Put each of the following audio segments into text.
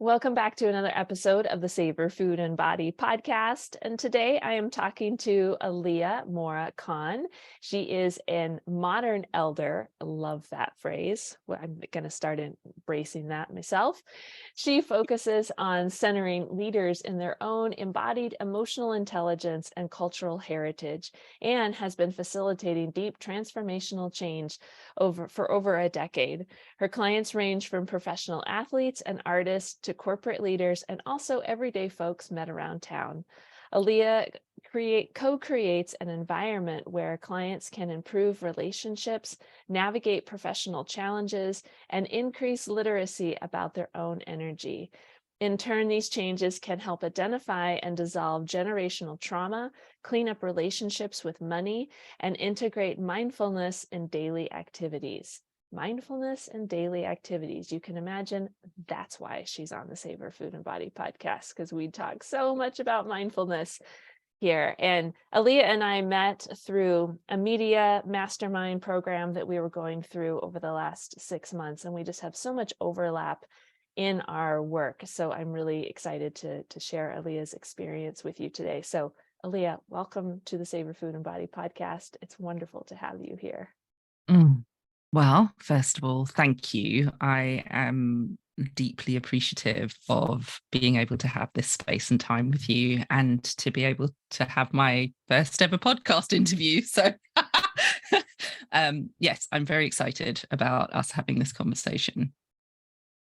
Welcome back to another episode of the Savor Food and Body podcast. And today I am talking to Aaliyah Mora-Khan. She is a modern elder. I love that phrase. Well, I'm going to start embracing that myself. She focuses on centering leaders in their own embodied emotional intelligence and cultural heritage, and has been facilitating deep transformational change for over a decade. Her clients range from professional athletes and artists to corporate leaders and also everyday folks met around town. Aaliyah co-creates an environment where clients can improve relationships, navigate professional challenges, and increase literacy about their own energy. In turn, these changes can help identify and dissolve generational trauma, clean up relationships with money, and integrate mindfulness in daily activities. Mindfulness and daily activities. You can imagine that's why she's on the Savor Food and Body podcast, because we talk so much about mindfulness here. And Aaliyah and I met through a media mastermind program that we were going through over the last 6 months, and we just have so much overlap in our work. So I'm really excited to share Aaliyah's experience with you today. So Aaliyah, welcome to the Savor Food and Body podcast. It's wonderful to have you here. Well, first of all, thank you. I am deeply appreciative of being able to have this space and time with you and to be able to have my first ever podcast interview. So yes, I'm very excited about us having this conversation.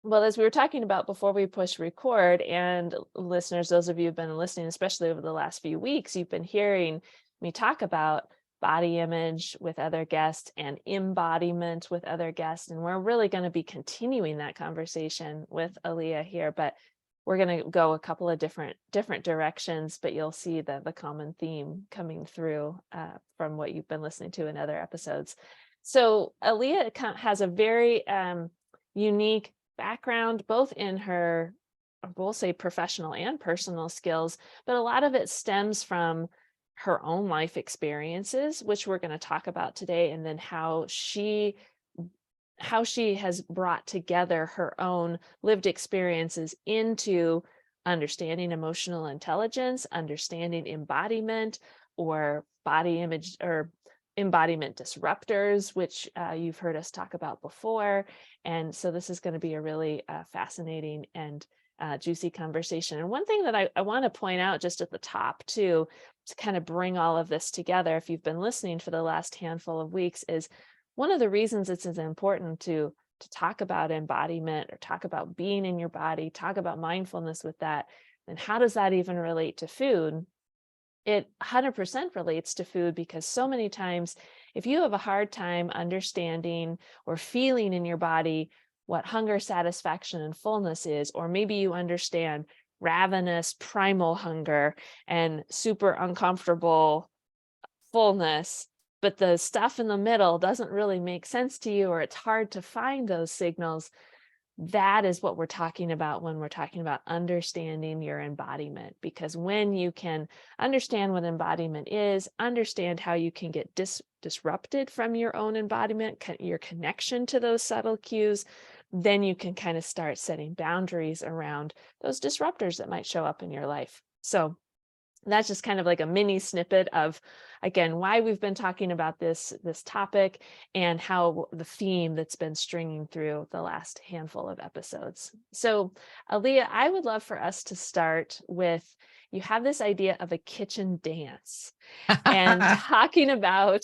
Well, as we were talking about before we push record, and listeners, those of you who've been listening, especially over the last few weeks, you've been hearing me talk about body image with other guests and embodiment with other guests. And we're really going to be continuing that conversation with Aaliyah here, but we're going to go a couple of different directions, but you'll see the common theme coming through from what you've been listening to in other episodes. So Aaliyah has a very unique background, both in her, we'll say, professional and personal skills, but a lot of it stems from her own life experiences, which we're going to talk about today, and then how she has brought together her own lived experiences into understanding emotional intelligence, understanding embodiment or body image or embodiment disruptors, which you've heard us talk about before. And so this is going to be a really fascinating and juicy conversation. And one thing that I want to point out just at the top too, to kind of bring all of this together, if you've been listening for the last handful of weeks, is one of the reasons it's as important to talk about embodiment or talk about being in your body, talk about mindfulness with that. And how does that even relate to food? It 100% relates to food, because so many times if you have a hard time understanding or feeling in your body what hunger, satisfaction, and fullness is, or maybe you understand ravenous primal hunger and super uncomfortable fullness, but the stuff in the middle doesn't really make sense to you, or it's hard to find those signals. That is what we're talking about when we're talking about understanding your embodiment, because when you can understand what embodiment is, understand how you can get disrupted from your own embodiment, your connection to those subtle cues, then you can kind of start setting boundaries around those disruptors that might show up in your life. So that's just kind of like a mini snippet of, again, why we've been talking about this topic and how the theme that's been stringing through the last handful of episodes. So Aaliyah, I would love for us to start with, you have this idea of a kitchen dance and talking about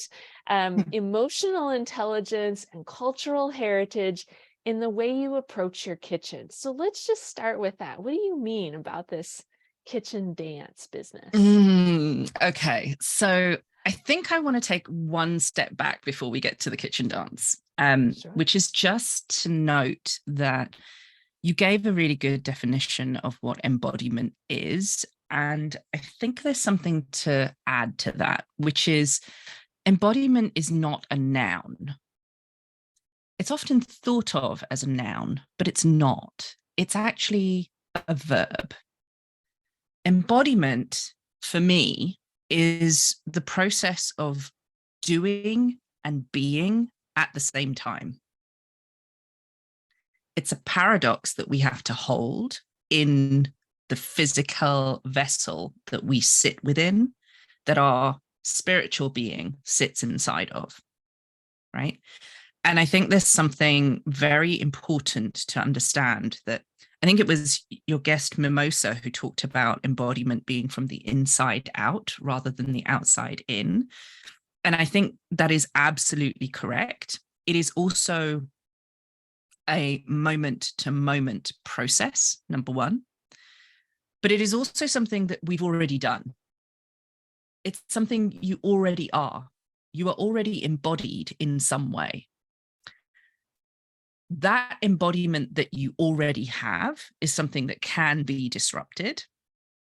emotional intelligence and cultural heritage in the way you approach your kitchen. So let's just start with that. What do you mean about this kitchen dance business? Okay, so I think I want to take one step back before we get to the kitchen dance, Sure. which is just to note that you gave a really good definition of what embodiment is. And I think there's something to add to that, which is embodiment is not a noun. It's often thought of as a noun, but it's not. It's actually a verb. Embodiment, for me, is the process of doing and being at the same time. It's a paradox that we have to hold in the physical vessel that we sit within, that our spiritual being sits inside of, right? And I think there's something very important to understand, that I think it was your guest Mimosa who talked about embodiment being from the inside out rather than the outside in. And I think that is absolutely correct. It is also a moment to moment process, number one, but it is also something that we've already done. It's something you already are. You are already embodied in some way. That embodiment that you already have is something that can be disrupted,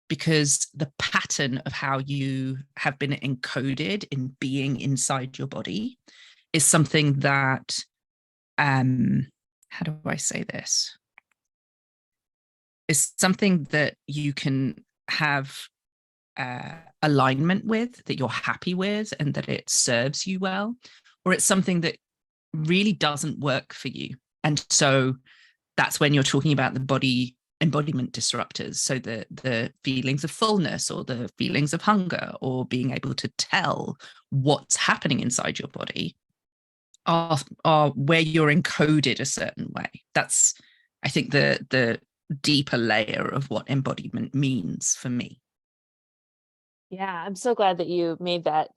because the pattern of how you have been encoded in being inside your body is something that, how do I say this? Is something that you can have alignment with, that you're happy with, and that it serves you well, or it's something that really doesn't work for you. And so that's when you're talking about the body embodiment disruptors. So the feelings of fullness, or the feelings of hunger, or being able to tell what's happening inside your body are where you're encoded a certain way. That's, I think, the deeper layer of what embodiment means for me. Yeah, I'm so glad that you made that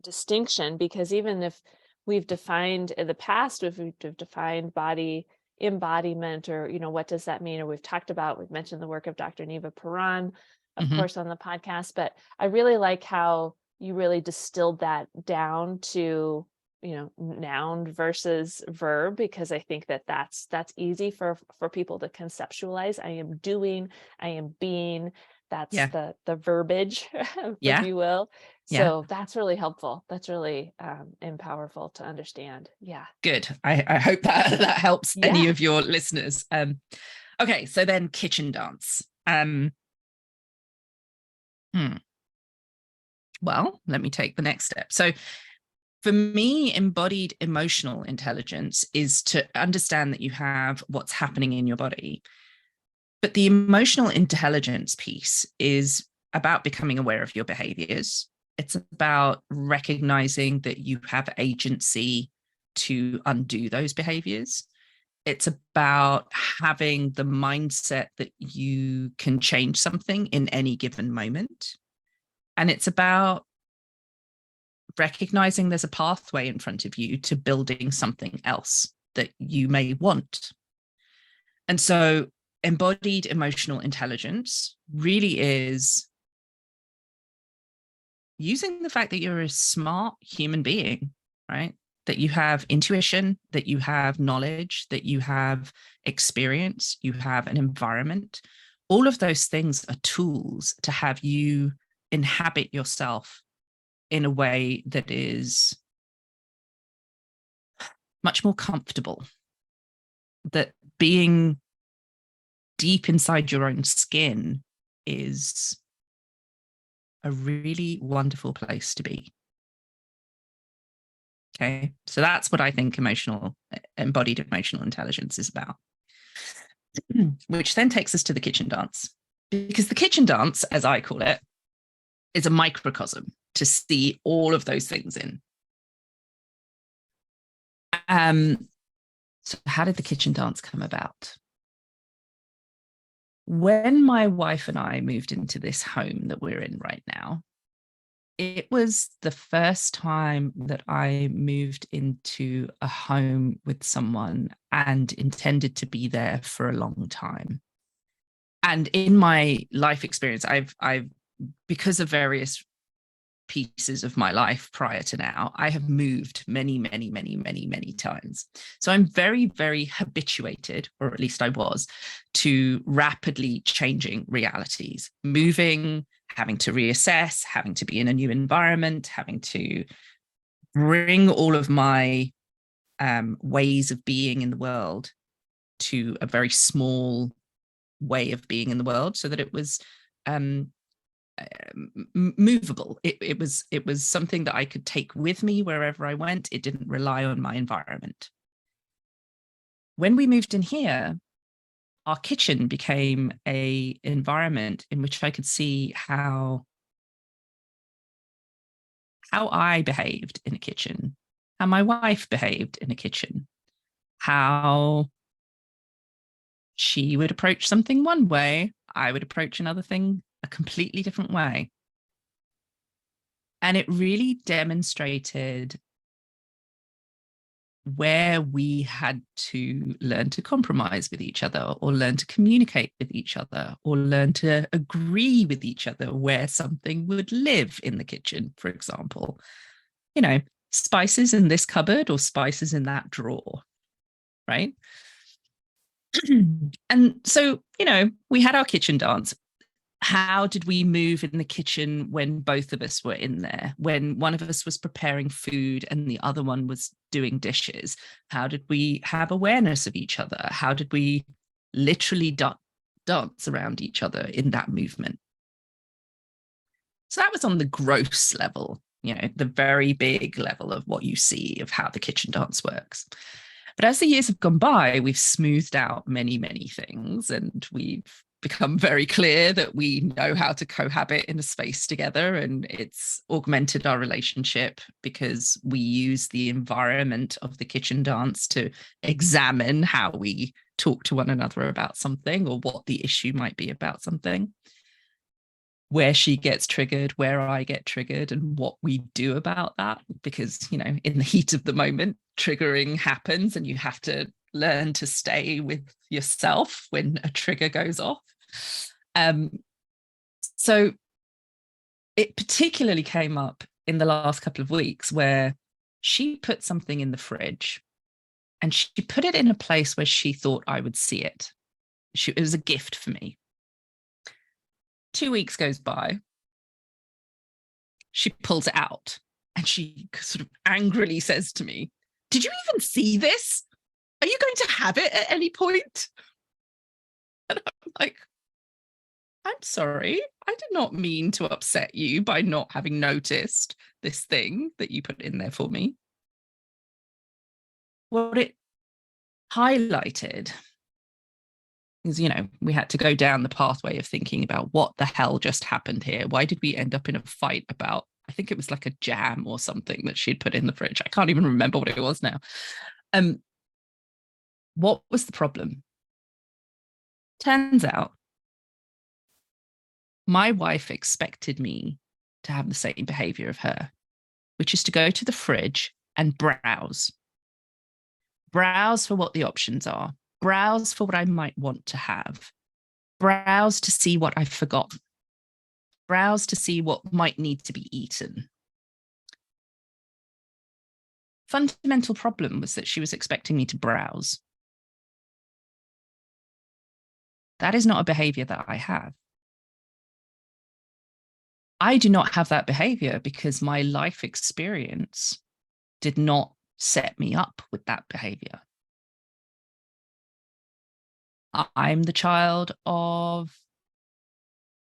distinction, because even if we've defined in the past, if we've defined body embodiment, or, what does that mean? Or we've mentioned the work of Dr. Neva Paran, of course, on the podcast, but I really like how you really distilled that down to, noun versus verb, because I think that that's easy for people to conceptualize. I am doing, I am being. That's the verbiage, if you will. So that's really helpful. That's really powerful to understand. Yeah. Good. I hope that helps any of your listeners. Okay, so then kitchen dance. Well, let me take the next step. So for me, embodied emotional intelligence is to understand that you have what's happening in your body. But the emotional intelligence piece is about becoming aware of your behaviors. It's about recognizing that you have agency to undo those behaviors. It's about having the mindset that you can change something in any given moment. And it's about recognizing there's a pathway in front of you to building something else that you may want. And so embodied emotional intelligence really is using the fact that you're a smart human being, right? That you have intuition, that you have knowledge, that you have experience, you have an environment. All of those things are tools to have you inhabit yourself in a way that is much more comfortable. That being deep inside your own skin is a really wonderful place to be. Okay, so that's what I think embodied emotional intelligence is about. Which then takes us to the kitchen dance, because the kitchen dance, as I call it, is a microcosm to see all of those things in. So how did the kitchen dance come about? When my wife and I moved into this home that we're in right now, it was the first time that I moved into a home with someone and intended to be there for a long time. And in my life experience, I've because of various pieces of my life prior to now, I have moved many, many, many, many, many times. So I'm very, very habituated, or at least I was, to rapidly changing realities, moving, having to reassess, having to be in a new environment, having to bring all of my ways of being in the world to a very small way of being in the world, so that it was movable. It was something that I could take with me wherever I went. It didn't rely on my environment. When we moved in here, our kitchen became a environment in which I could see how I behaved in a kitchen, how my wife behaved in a kitchen, how she would approach something one way, I would approach another thing a completely different way. And it really demonstrated where we had to learn to compromise with each other, or learn to communicate with each other, or learn to agree with each other where something would live in the kitchen, for example. You know, spices in this cupboard or spices in that drawer, right? And so, you know, we had our kitchen dance. How did we move in the kitchen when both of us were in there? When one of us was preparing food and the other one was doing dishes? How did we have awareness of each other? How did we literally dance around each other in that movement? So that was on the gross level, you know, the very big level of what you see of how the kitchen dance works. But as the years have gone by, we've smoothed out many, many things, and we've become very clear that we know how to cohabit in a space together, and it's augmented our relationship because we use the environment of the kitchen dance to examine how we talk to one another about something, or what the issue might be about something, where she gets triggered, where I get triggered, and what we do about that. Because, you know, in the heat of the moment, triggering happens, and you have to learn to stay with yourself when a trigger goes off. So it particularly came up in the last couple of weeks where she put something in the fridge, and she put it in a place where she thought I would see it. It was a gift for me. 2 weeks goes by. She pulls it out, and she sort of angrily says to me, "Did you even see this? Are you going to have it at any point?" And I'm like, "I'm sorry. I did not mean to upset you by not having noticed this thing that you put in there for me." What it highlighted is, you know, we had to go down the pathway of thinking about what the hell just happened here. Why did we end up in a fight about, I think it was like a jam or something that she'd put in the fridge. I can't even remember what it was now. What was the problem? Turns out my wife expected me to have the same behavior of her, which is to go to the fridge and browse for what the options are, browse for what I might want to have, browse to see what I've forgotten, browse to see what might need to be eaten. Fundamental problem was that she was expecting me to browse. That is not a behavior that I have. I do not have that behavior because my life experience did not set me up with that behavior. I'm the child of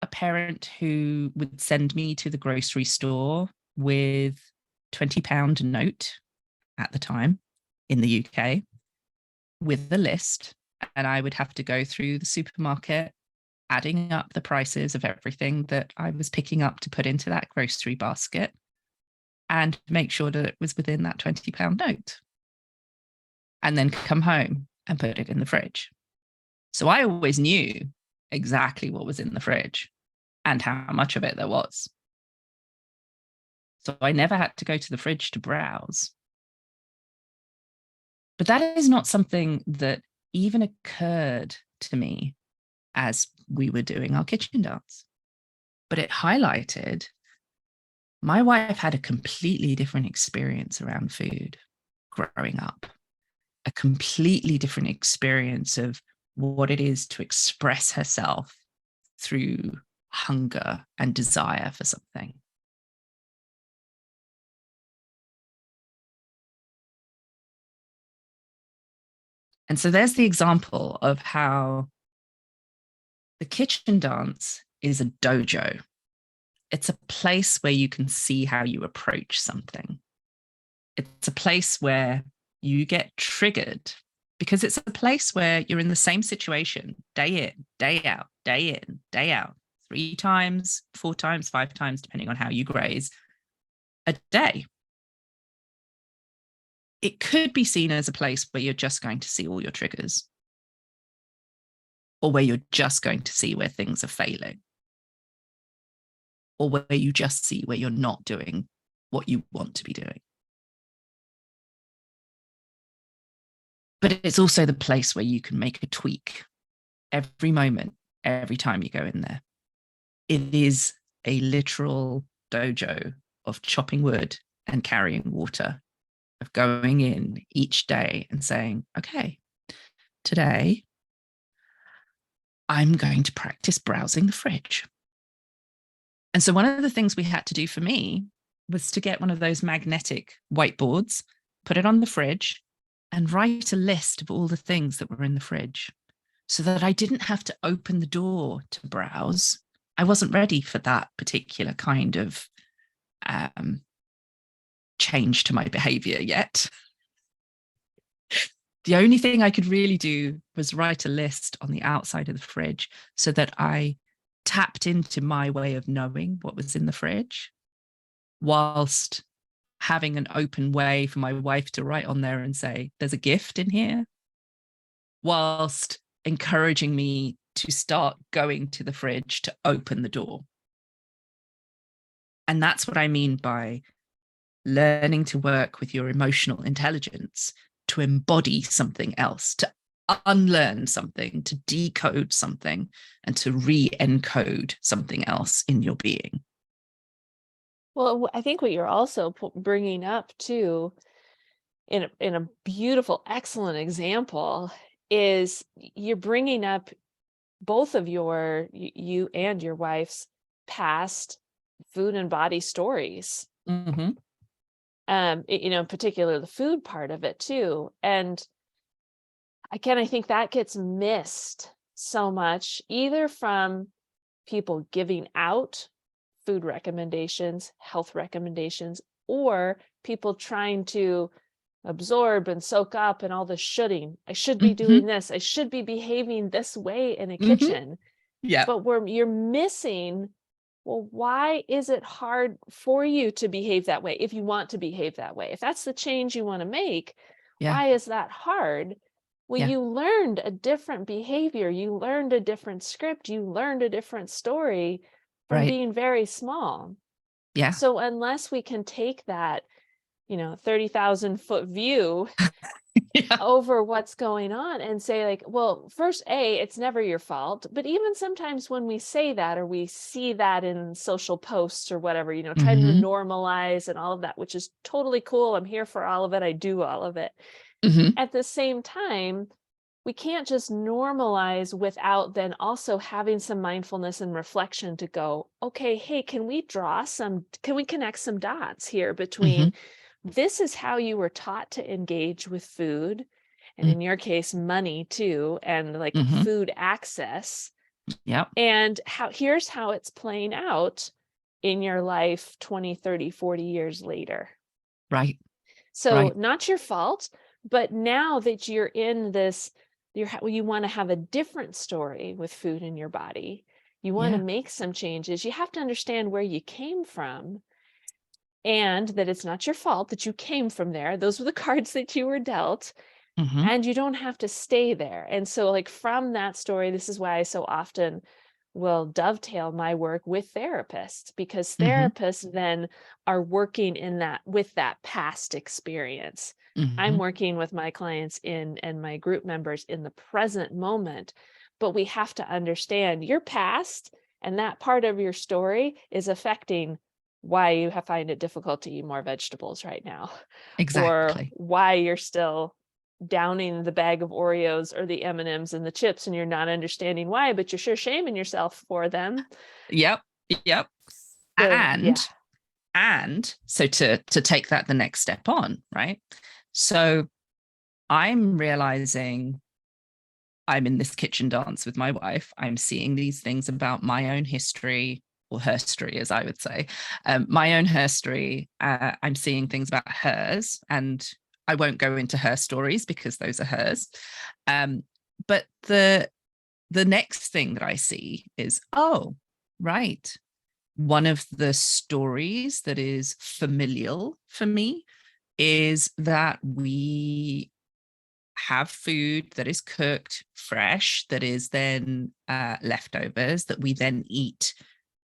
a parent who would send me to the grocery store with £20 note at the time in the UK with a list, and I would have to go through the supermarket adding up the prices of everything that I was picking up to put into that grocery basket and make sure that it was within that £20 note, and then come home and put it in the fridge. So I always knew exactly what was in the fridge and how much of it there was. So I never had to go to the fridge to browse. But that is not something that even occurred to me as we were doing our kitchen dance. But it highlighted my wife had a completely different experience around food growing up, a completely different experience of what it is to express herself through hunger and desire for something. And so there's the example of how the kitchen dance is a dojo. It's a place where you can see how you approach something. It's a place where you get triggered because it's a place where you're in the same situation day in, day out, day in, day out, 3 times, 4 times, 5 times, depending on how you graze a day. It could be seen as a place where you're just going to see all your triggers, or where you're just going to see where things are failing, or where you just see where you're not doing what you want to be doing. But it's also the place where you can make a tweak every moment, every time you go in there. It is a literal dojo of chopping wood and carrying water, of going in each day and saying, okay, today I'm going to practice browsing the fridge. And so one of the things we had to do for me was to get one of those magnetic whiteboards, put it on the fridge, and write a list of all the things that were in the fridge, so that I didn't have to open the door to browse. I wasn't ready for that particular kind of change to my behavior yet. The only thing I could really do was write a list on the outside of the fridge, so that I tapped into my way of knowing what was in the fridge, whilst having an open way for my wife to write on there and say, there's a gift in here, whilst encouraging me to start going to the fridge to open the door. And that's what I mean by learning to work with your emotional intelligence, to embody something else, to unlearn something, to decode something, and to re-encode something else in your being. Well, I think what you're also bringing up too, in a beautiful, excellent example, is you're bringing up both of you and your wife's past food and body stories. Mm-hmm. In particular, the food part of it too. And again, I think that gets missed so much, either from people giving out food recommendations, health recommendations, or people trying to absorb and soak up and all the shoulding. I should be doing this. I should be behaving this way in a kitchen. Yeah. But you're missing, well, why is it hard for you to behave that way if you want to behave that way? If that's the change you want to make, why is that hard? Well, you learned a different behavior. You learned a different script. You learned a different story from being very small. Yeah. So unless we can take that, 30,000 foot view over what's going on and say, like, well, first, it's never your fault. But even sometimes when we say that, or we see that in social posts or whatever, trying to normalize and all of that, which is totally cool. I'm here for all of it. I do all of it. At the same time, we can't just normalize without then also having some mindfulness and reflection to go, okay, hey, can we connect some dots here between this is how you were taught to engage with food, and in your case, money too, and like food access. And here's how it's playing out in your life 20, 30, 40 years later. Right. So not your fault, but now that you're in this, you want to have a different story with food in your body. You want to make some changes. You have to understand where you came from, and that it's not your fault that you came from there. Those were the cards that you were dealt, and you don't have to stay there. And so, like, from that story, this is why I so often will dovetail my work with therapists, because therapists then are working with that past experience. I'm working with my clients and my group members in the present moment, but we have to understand your past, and that part of your story is affecting why you find it difficult to eat more vegetables right now. Exactly. Or why you're still downing the bag of Oreos or the M&Ms and the chips, and you're not understanding why, but you're sure shaming yourself for them. Yep. And so to take that the next step on, right? So I'm realizing I'm in this kitchen dance with my wife. I'm seeing these things about my own history, or her story, as I would say, my own history. I'm seeing things about hers, and I won't go into her stories because those are hers. But the next thing that I see is, oh, right. One of the stories that is familial for me is that we have food that is cooked fresh, that is then leftovers, that we then eat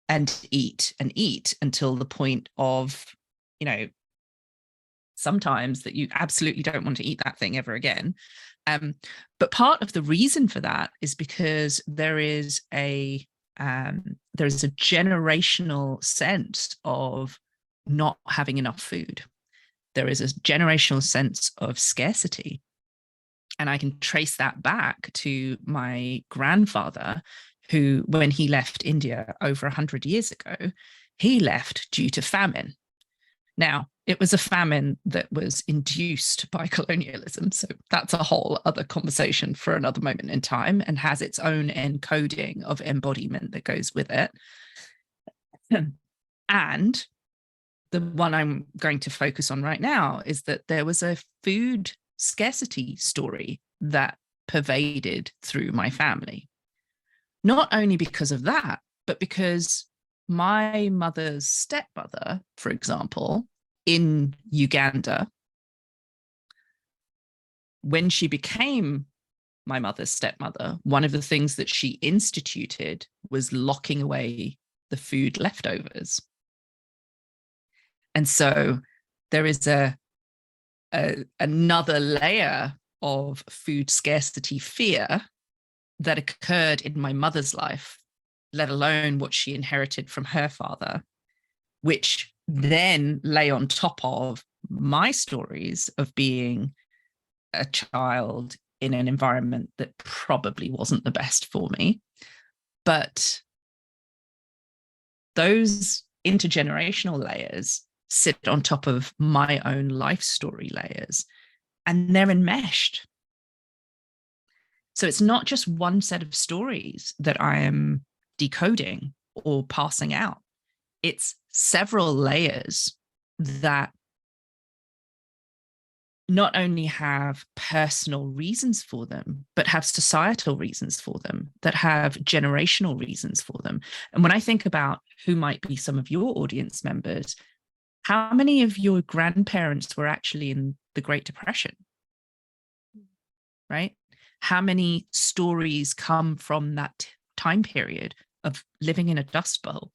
and eat and eat until the point of, sometimes that you absolutely don't want to eat that thing ever again. But part of the reason for that is because there is a generational sense of not having enough food. There is a generational sense of scarcity. And I can trace that back to my grandfather, who, when he left India over 100 years ago, he left due to famine. Now, it was a famine that was induced by colonialism. So that's a whole other conversation for another moment in time, and has its own encoding of embodiment that goes with it. And the one I'm going to focus on right now is that there was a food scarcity story that pervaded through my family. Not only because of that, but because my mother's stepmother, for example, in Uganda, when she became my mother's stepmother, one of the things that she instituted was locking away the food leftovers. And so there is another layer of food scarcity fear that occurred in my mother's life, let alone what she inherited from her father, which then lay on top of my stories of being a child in an environment that probably wasn't the best for me. But those intergenerational layers sit on top of my own life story layers, and they're enmeshed. So it's not just one set of stories that I am decoding or passing out. It's several layers that not only have personal reasons for them, but have societal reasons for them, that have generational reasons for them. And when I think about who might be some of your audience members, how many of your grandparents were actually in the Great Depression, right? How many stories come from that time period of living in a dust bowl,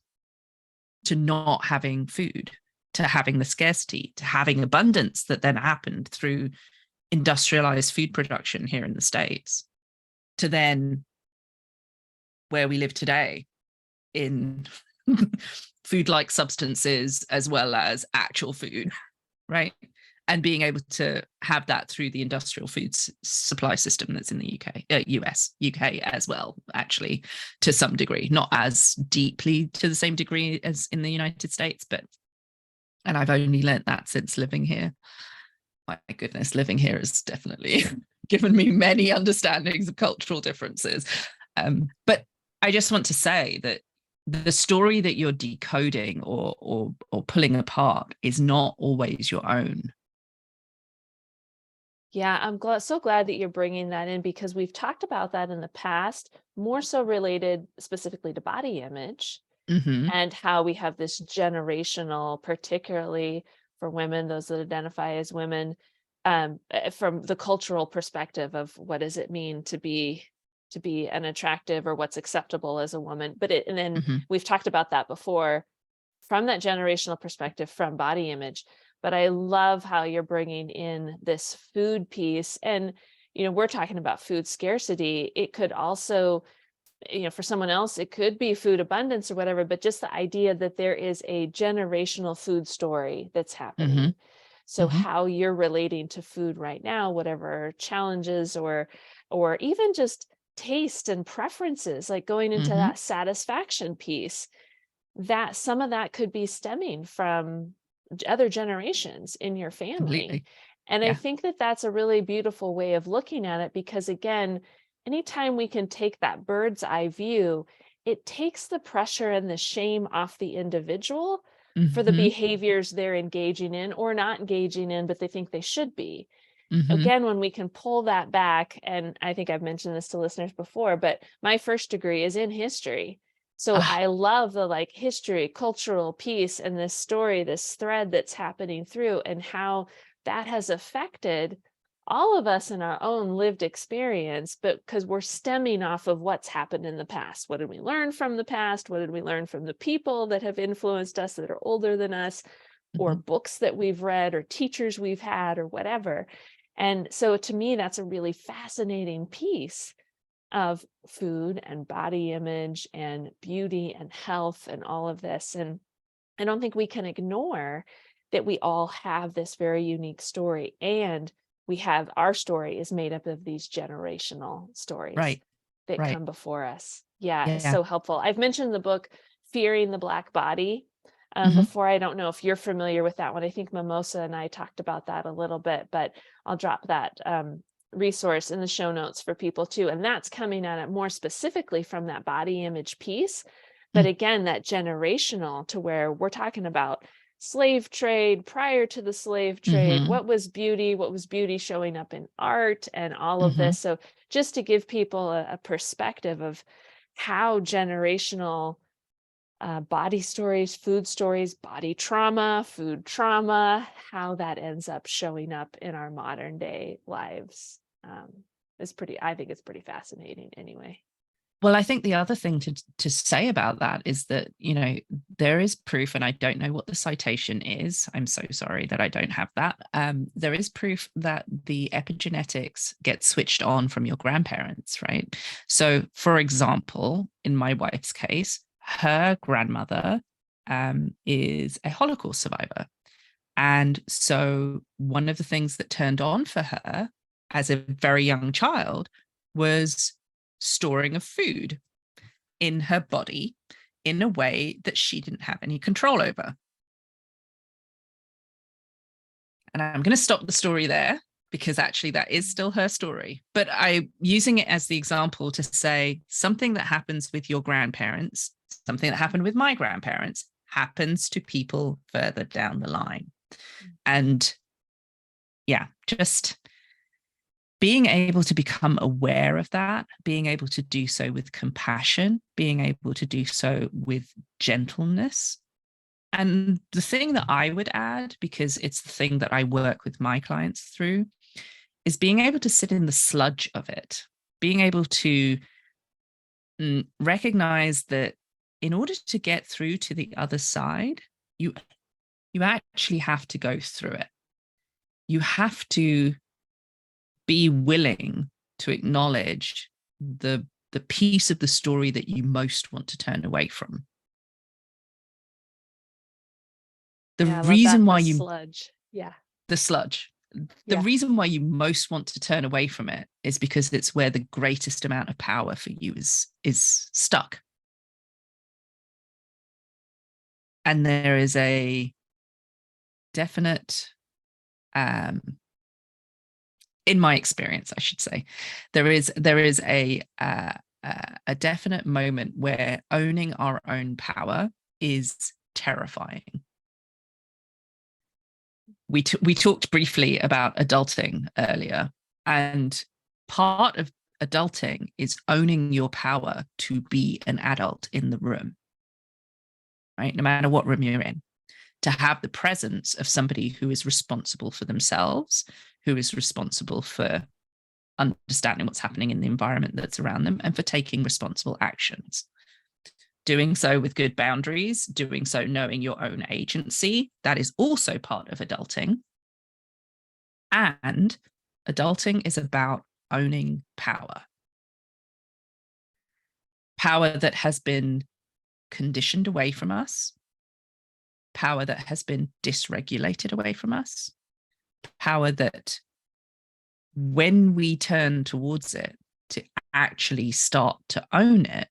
to not having food, to having the scarcity, to having abundance that then happened through industrialized food production here in the States, to then where we live today in food-like substances as well as actual food, right? And being able to have that through the industrial foods supply system that's in the UK as well, actually, to some degree, not as deeply to the same degree as in the United States, but, and I've only learnt that since living here. My goodness, living here has definitely given me many understandings of cultural differences. But I just want to say that the story that you're decoding or pulling apart is not always your own. Yeah, I'm so glad that you're bringing that in, because we've talked about that in the past, more so related specifically to body image, Mm-hmm. and how we have this generational, particularly for women, those that identify as women, from the cultural perspective of what does it mean to be an attractive, or what's acceptable as a woman. And then Mm-hmm. we've talked about that before from that generational perspective, from body image. But I love how you're bringing in this food piece. And, we're talking about food scarcity. It could also, for someone else, it could be food abundance or whatever, but just the idea that there is a generational food story that's happening. Mm-hmm. So Mm-hmm. how you're relating to food right now, whatever challenges or even just taste and preferences, like going into Mm-hmm. that satisfaction piece, that some of that could be stemming from other generations in your family. Completely. And I Yeah. think that that's a really beautiful way of looking at it, because again, anytime we can take that bird's eye view, it takes the pressure and the shame off the individual for the Mm-hmm. behaviors they're engaging in or not engaging in, but they think they should be. Mm-hmm. Again, when we can pull that back, and I think I've mentioned this to listeners before, but my first degree is in history. So Ah, I love the like history, cultural piece, and this story, this thread that's happening through, and how that has affected all of us in our own lived experience, but because we're stemming off of what's happened in the past. What did we learn from the past? What did we learn from the people that have influenced us that are older than us, or mhm. books that we've read, or teachers we've had, or whatever? And so to me, that's a really fascinating piece of food and body image and beauty and health and all of this. And I don't think we can ignore that we all have this very unique story. And we have, our story is made up of these generational stories Right. that Right. come before us. Yeah, it's Yeah. so helpful. I've mentioned the book Fearing the Black Body Hmm. before. I don't know if you're familiar with that one. I think Mimosa and I talked about that a little bit, but I'll drop that resource in the show notes for people too. And that's coming at it more specifically from that body image piece. But again, that generational, to where we're talking about slave trade, prior to the slave trade, Mm-hmm. what was beauty, what was beauty showing up in art, and all of Mm-hmm. this. So just to give people a perspective of how generational body stories, body trauma, food trauma, how that ends up showing up in our modern day lives, is pretty, I think it's pretty fascinating anyway. Well, I think the other thing to say about that is that, there is proof, and I don't know what the citation is. I'm so sorry that I don't have that. There is proof that the epigenetics get switched on from your grandparents, right? So, for example, in my wife's case, her grandmother is a Holocaust survivor. And so, one of the things that turned on for her as a very young child was storing of food in her body in a way that she didn't have any control over. And I'm going to stop the story there, because actually that is still her story. But I'm using it as the example to say something that happens with your grandparents, something that happened with my grandparents, happens to people further down the line. And yeah, just being able to become aware of that, being able to do so with compassion, being able to do so with gentleness. And the thing that I would add, because it's the thing that I work with my clients through, is being able to sit in the sludge of it, being able to recognize that in order to get through to the other side, you you actually have to go through it. You have to be willing to acknowledge the piece of the story that you most want to turn away from. The Yeah, I love that. reason why The you sludge. Yeah. the sludge the Yeah. reason why you most want to turn away from it is because it's where the greatest amount of power for you is stuck. And there is a definite in my experience, I should say, there is a definite moment where owning our own power is terrifying. We talked briefly about adulting earlier, and part of adulting is owning your power to be an adult in the room, right? No matter what room you're in, to have the presence of somebody who is responsible for themselves, who is responsible for understanding what's happening in the environment that's around them, and for taking responsible actions. Doing so with good boundaries, doing so knowing your own agency, that is also part of adulting. And adulting is about owning power. Power that has been conditioned away from us, power that has been dysregulated away from us, power that when we turn towards it to actually start to own it,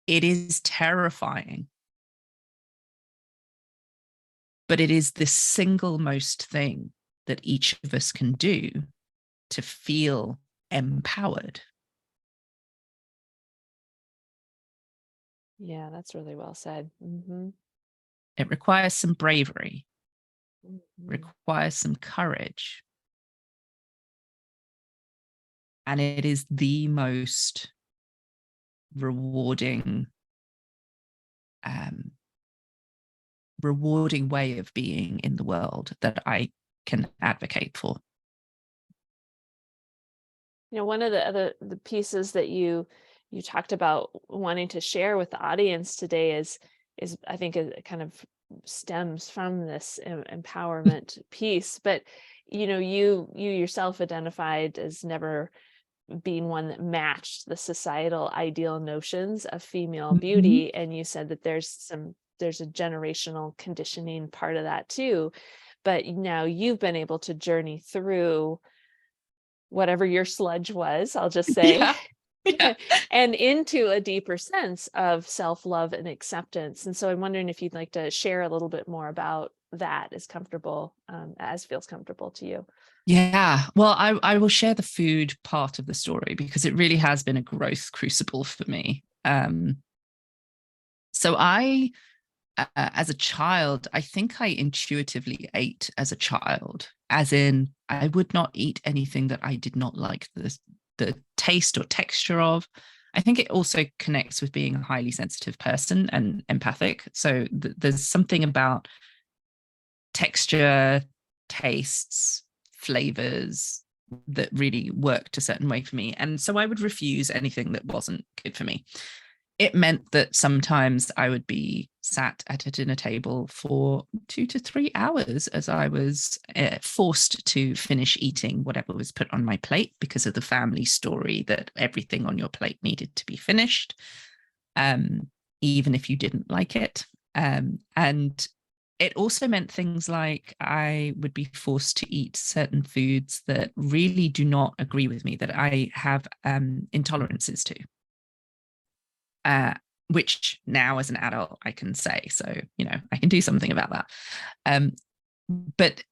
it is terrifying. But it is the single most thing that each of us can do to feel empowered. Yeah, that's really well said. It requires some bravery, Mhm. requires some courage. And it is the most rewarding, um, rewarding way of being in the world that I can advocate for. One of the pieces that you talked about wanting to share with the audience today is I think it kind of stems from this empowerment piece. But you yourself identified as never being one that matched the societal ideal notions of female Mhm. beauty, and you said that there's a generational conditioning part of that too. But now you've been able to journey through whatever your sludge was, I'll just say, Yeah. Yeah. and into a deeper sense of self-love and acceptance. And so I'm wondering if you'd like to share a little bit more about that, as comfortable as feels comfortable to you. Yeah. Well, I will share the food part of the story because it really has been a growth crucible for me. So as a child, I think I intuitively ate as a child, as in I would not eat anything that I did not like the taste or texture of. I think it also connects with being a highly sensitive person and empathic. So there's something about texture, tastes, flavors that really worked a certain way for me. And so I would refuse anything that wasn't good for me. It meant that sometimes I would be sat at a dinner table for 2 to 3 hours as I was forced to finish eating whatever was put on my plate because of the family story that everything on your plate needed to be finished, um, even if you didn't like it. And it also meant things like I would be forced to eat certain foods that really do not agree with me, that I have intolerances to. Uh, which now as an adult I can say, so I can do something about that. But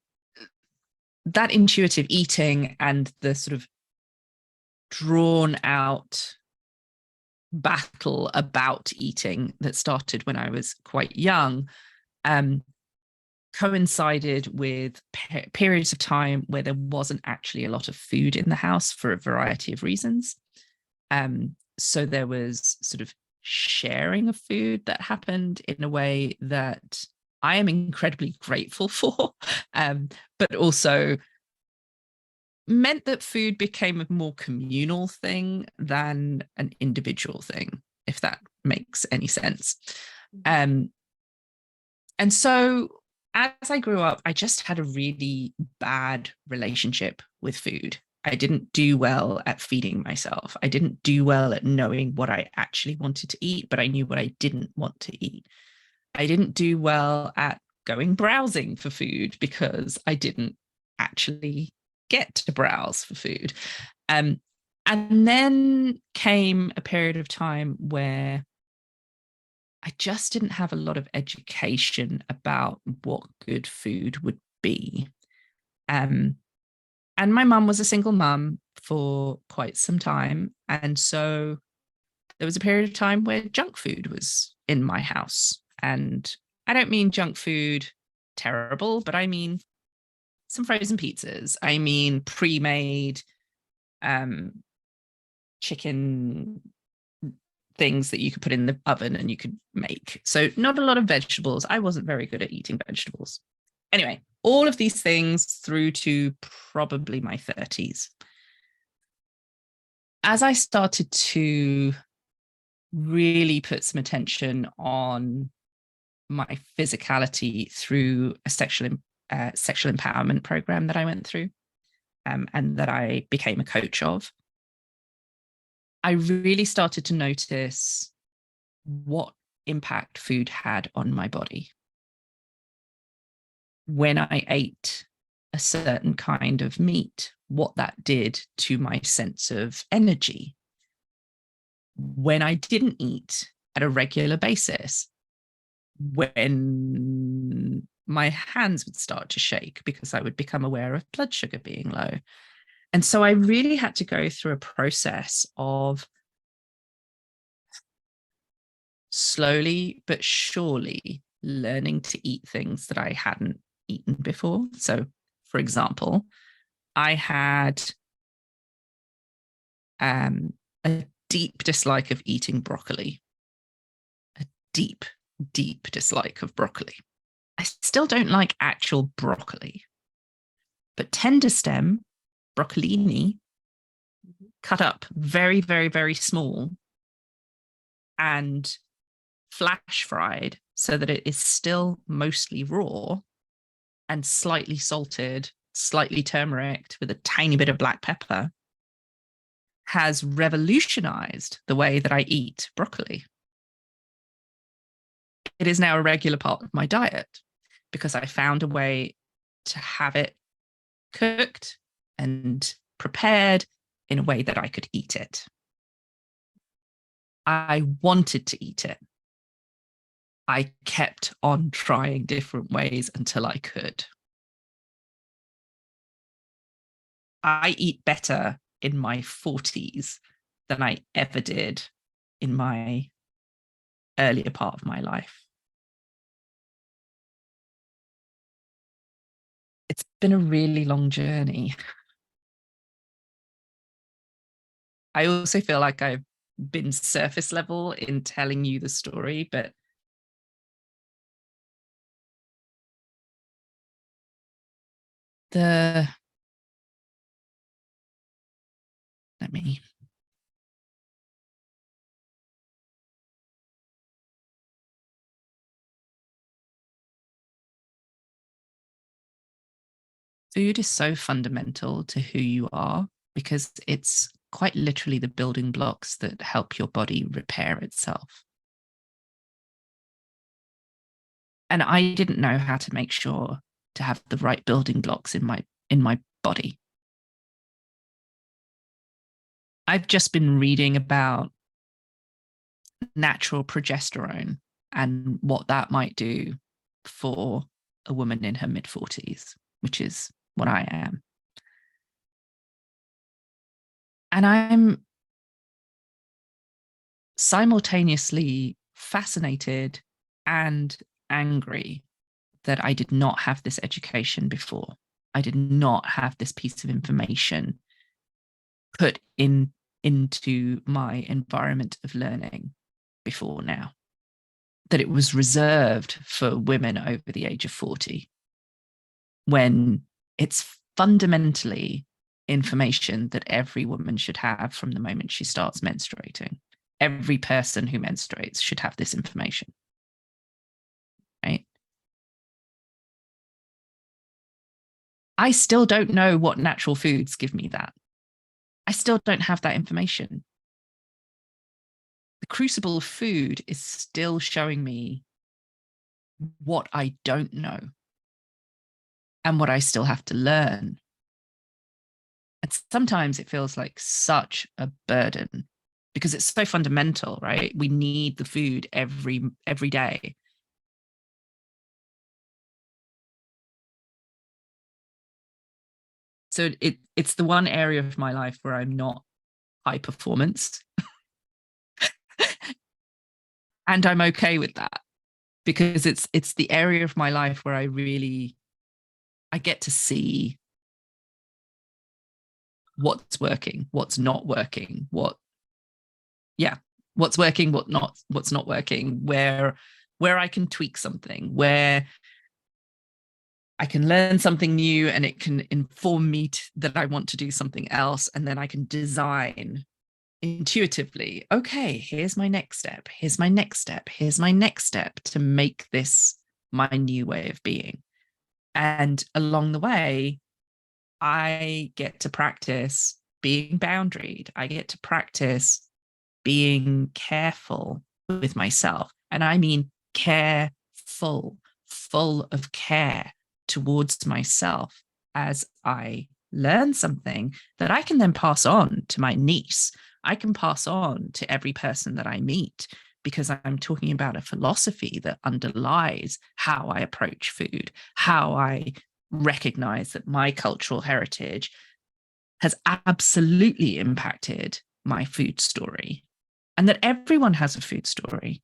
that intuitive eating and the sort of drawn out battle about eating that started when I was quite young um, coincided with periods of time where there wasn't actually a lot of food in the house for a variety of reasons. So there was sort of sharing of food that happened in a way that I am incredibly grateful for, but also meant that food became a more communal thing than an individual thing, if that makes any sense. Mhm. Um, and so as I grew up, I just had a really bad relationship with food. I didn't do well at feeding myself. I didn't do well at knowing what I actually wanted to eat, but I knew what I didn't want to eat. I didn't do well at going browsing for food because I didn't actually get to browse for food. Um, and then came a period of time where I just didn't have a lot of education about what good food would be. Um, and my mum was a single mum for quite some time. And so there was a period of time where junk food was in my house. And I don't mean junk food terrible, but I mean some frozen pizzas. I mean pre-made um, chicken things that you could put in the oven and you could make. So not a lot of vegetables. I wasn't very good at eating vegetables. Anyway, all of these things through to probably my 30s. As I started to really put some attention on my physicality through a sexual empowerment program that I went through, and that I became a coach of, I really started to notice what impact food had on my body. When I ate a certain kind of meat, what that did to my sense of energy. When I didn't eat at a regular basis, when my hands would start to shake because I would become aware of blood sugar being low. And so I really had to go through a process of slowly but surely learning to eat things that I hadn't eaten before. So, for example, I had a deep dislike of eating broccoli, a deep, deep dislike of broccoli. I still don't like actual broccoli, but tender stem, broccolini, cut up very, very, very small and flash fried so that it is still mostly raw and slightly salted, slightly turmeric with a tiny bit of black pepper, has revolutionized the way that I eat broccoli. It is now a regular part of my diet because I found a way to have it cooked and prepared in a way that I could eat it. I wanted to eat it. I kept on trying different ways until I could. I eat better in my 40s than I ever did in my earlier part of my life. It's been a really long journey. I also feel like I've been surface level in telling you the story, but let me. Food is so fundamental to who you are because it's quite literally the building blocks that help your body repair itself. And I didn't know how to make sure to have the right building blocks in my body. I've just been reading about natural progesterone and what that might do for a woman in her mid-40s, which is what I am. And I'm simultaneously fascinated and angry that I did not have this education before. I did not have this piece of information put into my environment of learning before now, that it was reserved for women over the age of 40, when it's fundamentally information that every woman should have from the moment she starts menstruating. Every person who menstruates should have this information, right? I still don't know what natural foods give me that. I still don't have that information. The crucible of food is still showing me what I don't know and what I still have to learn. And sometimes it feels like such a burden because it's so fundamental, right? We need the food every day. So it's the one area of my life where I'm not high performance. And I'm okay with that because it's the area of my life where I get to see what's working, what's not working, what's working, what's not working, where I can tweak something, where I can learn something new and it can inform me that I want to do something else. And then I can design intuitively, okay, here's my next step, here's my next step, here's my next step to make this my new way of being. And along the way, I get to practice being boundaried. I get to practice being careful with myself. And I mean careful, full of care towards myself as I learn something that I can then pass on to my niece. I can pass on to every person that I meet because I'm talking about a philosophy that underlies how I approach food, how I recognize that my cultural heritage has absolutely impacted my food story and that everyone has a food story.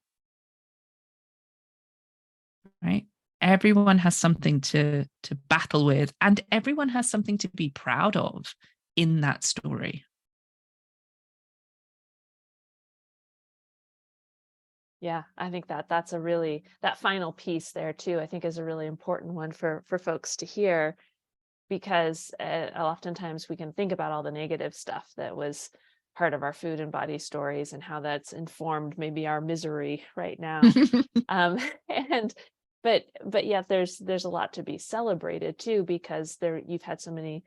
right? Everyone has something to battle with, and everyone has something to be proud of in that story. Yeah, I think that that's a really, that final piece there too, I think is a really important one for folks to hear, because oftentimes we can think about all the negative stuff that was part of our food and body stories and how that's informed maybe our misery right now. um and but yet there's a lot to be celebrated too, because there you've had so many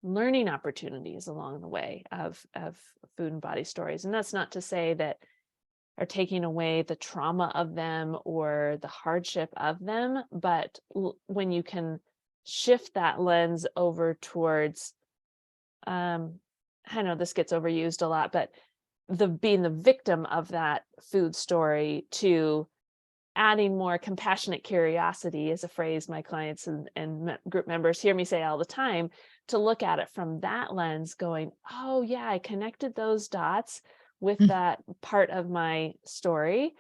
learning opportunities along the way of food and body stories. And that's not to say that are taking away the trauma of them or the hardship of them, but when you can shift that lens over towards, I know this gets overused a lot, but the being the victim of that food story to adding more compassionate curiosity is a phrase my clients and group members hear me say all the time, to look at it from that lens going, oh yeah, I connected those dots with that part of my story,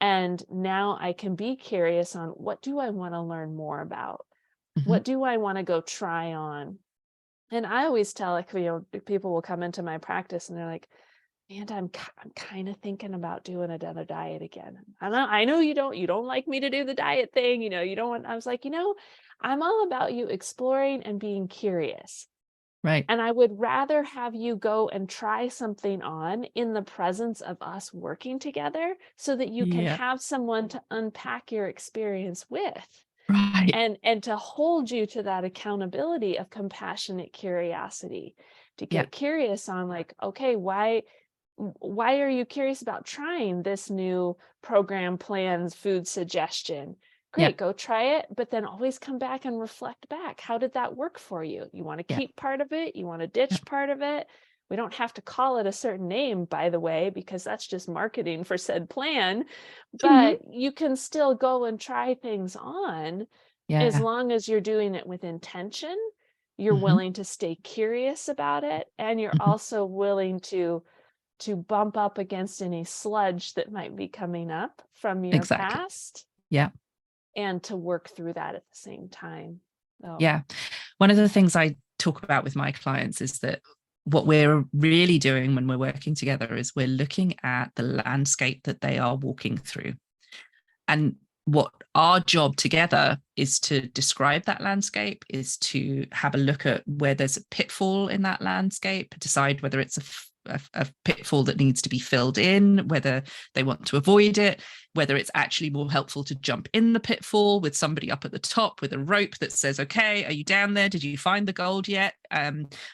and now I can be curious on, what do I want to learn more about, Mhm. what do I want to go try on. And I always tell, like, people will come into my practice and they're like, and I'm kind of thinking about doing another diet again. I know you don't like me to do the diet thing, you don't want. I was like, I'm all about you exploring and being curious. Right. And I would rather have you go and try something on in the presence of us working together, so that you can Yeah. have someone to unpack your experience with, Right. and to hold you to that accountability of compassionate curiosity, to Yeah. get curious on, like, okay, why are you curious about trying this new program plans food suggestion? Yeah. Great, go try it, but then always come back and reflect back. How did that work for you? You want to Yeah. keep part of it? You want to Yeah. ditch part of it? We don't have to call it a certain name, by the way, because that's just marketing for said plan. Mhm. But you can still go and try things on, as Yeah. long as you're doing it with intention, you're Mhm. willing to stay curious about it, and you're Mhm. also willing to bump up against any sludge that might be coming up from your Exactly. past, Yeah. and to work through that at the same time. Oh, Yeah. One of the things I talk about with my clients is that what we're really doing when we're working together is we're looking at the landscape that they are walking through. And what our job together is to describe that landscape, is to have a look at where there's a pitfall in that landscape, decide whether it's a pitfall that needs to be filled in, whether they want to avoid it, whether it's actually more helpful to jump in the pitfall with somebody up at the top with a rope that says, okay, are you down there? Did you find the gold yet?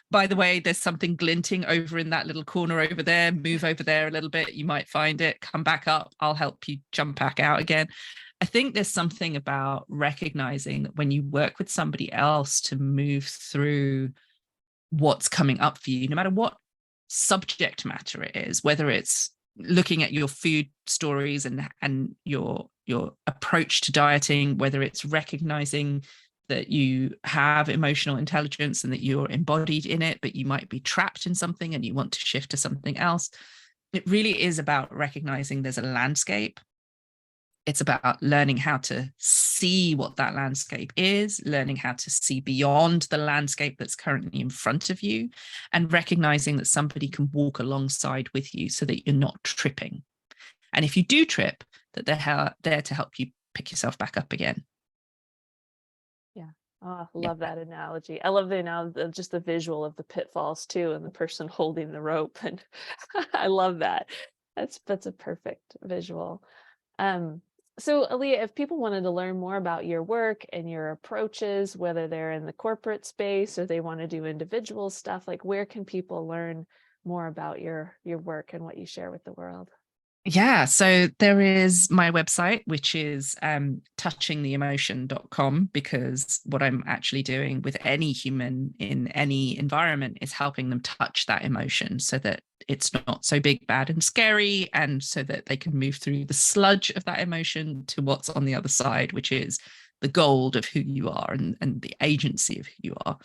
By the way, there's something glinting over in that little corner over there. Move over there a little bit. You might find it. Come back up. I'll help you jump back out again. I think there's something about recognizing that when you work with somebody else to move through what's coming up for you, no matter what subject matter it is, whether it's looking at your food stories and your approach to dieting, whether it's recognizing that you have emotional intelligence and that you're embodied in it, but you might be trapped in something and you want to shift to something else. It really is about recognizing there's a landscape. It's about learning how to see what that landscape is, learning how to see beyond the landscape that's currently in front of you, and recognizing that somebody can walk alongside with you so that you're not tripping. And if you do trip, that they're there to help you pick yourself back up again. yeah. Oh, Yeah. love that analogy. I love the analogy, just the visual of the pitfalls too, and the person holding the rope. And I love that. That's a perfect visual. Um, so Aaliyah, if people wanted to learn more about your work and your approaches, whether they're in the corporate space or they want to do individual stuff, like, where can people learn more about your work and what you share with the world? Yeah, so there is my website, which is touchingtheemotion.com, because what I'm actually doing with any human in any environment is helping them touch that emotion so that it's not so big, bad, and scary, and so that they can move through the sludge of that emotion to what's on the other side, which is the gold of who you are and the agency of who you are.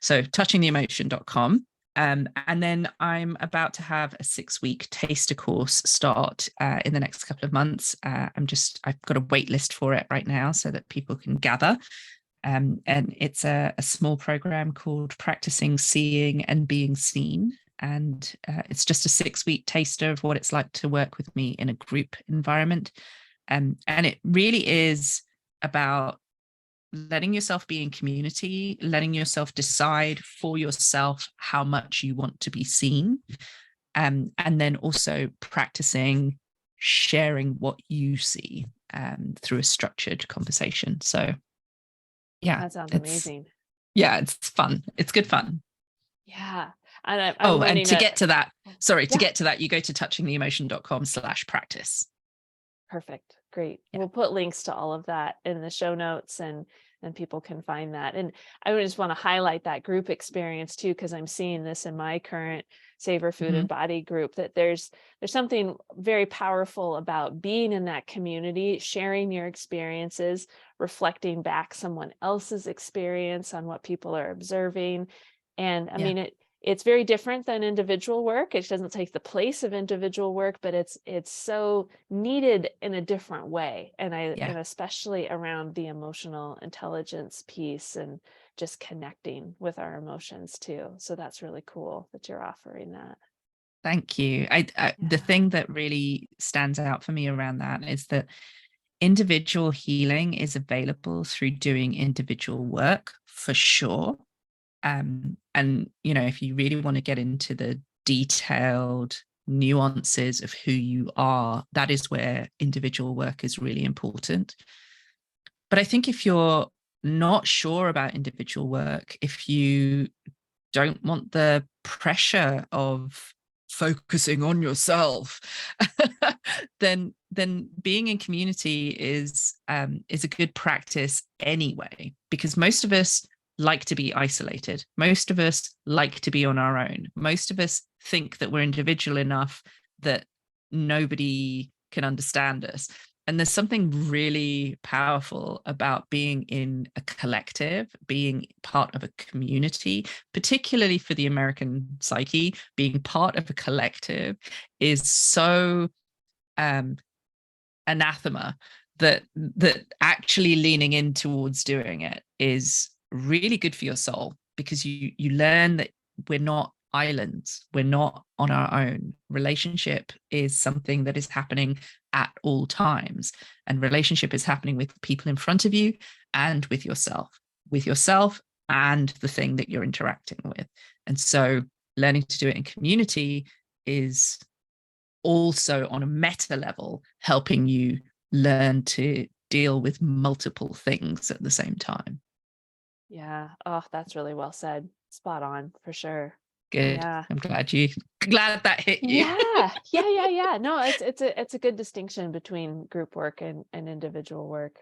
So touchingtheemotion.com. And then I'm about to have a 6-week taster course start in the next couple of months. I've got a wait list for it right now so that people can gather. And it's a small program called Practicing Seeing and Being Seen. And it's just a 6-week taster of what it's like to work with me in a group environment. And it really is about letting yourself be in community, letting yourself decide for yourself how much you want to be seen, and then also practicing sharing what you see through a structured conversation. So yeah, That sounds amazing. it's fun. It's good fun. Yeah. And I'm and learning to get to that, Yeah. get to that, you go to touchingtheemotion.com/practice. Perfect. Great. Yeah. We'll put links to all of that in the show notes, and people can find that. And I would just want to highlight that group experience too, because I'm seeing this in my current Savor Food and Body group, that there's something very powerful about being in that community, sharing your experiences, reflecting back someone else's experience on what people are observing. And I mean, it's very different than individual work. It doesn't take the place of individual work, but it's so needed in a different way. And and especially around the emotional intelligence piece and just connecting with our emotions too. So that's really cool that you're offering that. Thank you. The thing that really stands out for me around that is that individual healing is available through doing individual work for sure. And if you really want to get into the detailed nuances of who you are, that is where individual work is really important. But I think if you're not sure about individual work, if you don't want the pressure of focusing on yourself, then being in community is a good practice anyway, because most of us like to be isolated. Most of us like to be on our own. Most of us think that we're individual enough that nobody can understand us. And there's something really powerful about being in a collective, being part of a community, particularly for the American psyche. Being part of a collective is so anathema that actually leaning in towards doing it is really good for your soul, because you learn that we're not islands, we're not on our own. Relationship is something that is happening at all times, and relationship is happening with people in front of you and with yourself and the thing that you're interacting with. And so learning to do it in community is also, on a meta level, helping you learn to deal with multiple things at the same time. Yeah. Oh, that's really well said. Spot on for sure. Good. Yeah. I'm glad that hit you. Yeah. No, it's a good distinction between group work and individual work.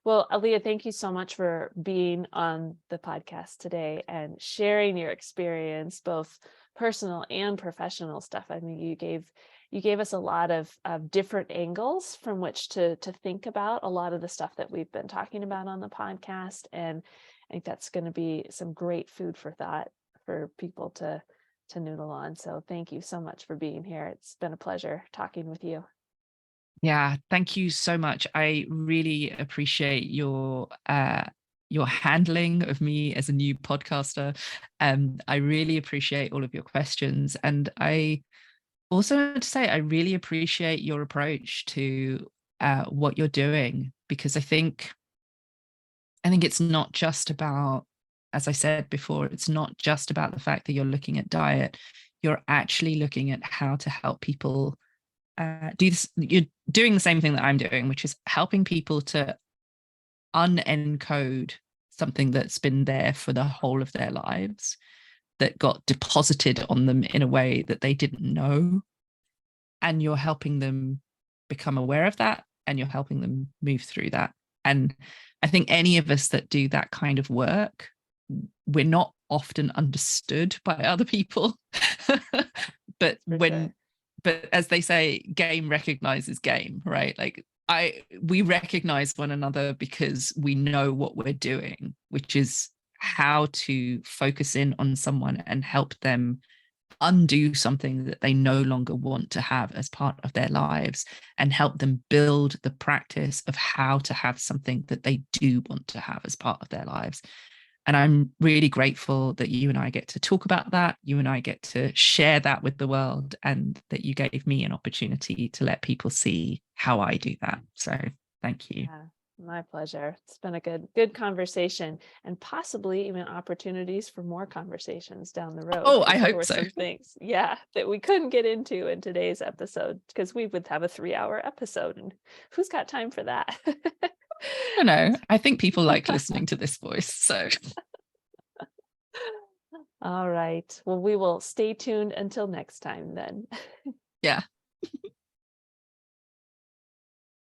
Well, Aaliyah, thank you so much for being on the podcast today and sharing your experience, both personal and professional stuff. I mean, you gave us a lot of different angles from which to think about a lot of the stuff that we've been talking about on the podcast. And I think that's going to be some great food for thought for people to noodle on. So thank you so much for being here. It's been a pleasure talking with you. Yeah, thank you so much. I really appreciate your handling of me as a new podcaster. I really appreciate all of your questions, and I also want to say I really appreciate your approach to what you're doing, because I think it's not just about, as I said before, it's not just about the fact that you're looking at diet. You're actually looking at how to help people do this. You're doing the same thing that I'm doing, which is helping people to unencode something that's been there for the whole of their lives, that got deposited on them in a way that they didn't know. And you're helping them become aware of that, and you're helping them move through that. And I think any of us that do that kind of work, we're not often understood by other people. but but as they say, game recognizes game, right? Like we recognize one another because we know what we're doing, which is how to focus in on someone and help them undo something that they no longer want to have as part of their lives, and help them build the practice of how to have something that they do want to have as part of their lives. And I'm really grateful that you and I get to talk about that. You and I get to share that with the world, and that you gave me an opportunity to let people see how I do that. So thank you. Yeah, my pleasure. It's been a good conversation, and possibly even opportunities for more conversations down the road, Oh, I because there hope were so. some things, yeah, that we couldn't get into in today's episode, because we would have a 3-hour episode, and who's got time for that? I don't know. I think people like listening to this voice. So All right. Well, we will stay tuned until next time then. yeah.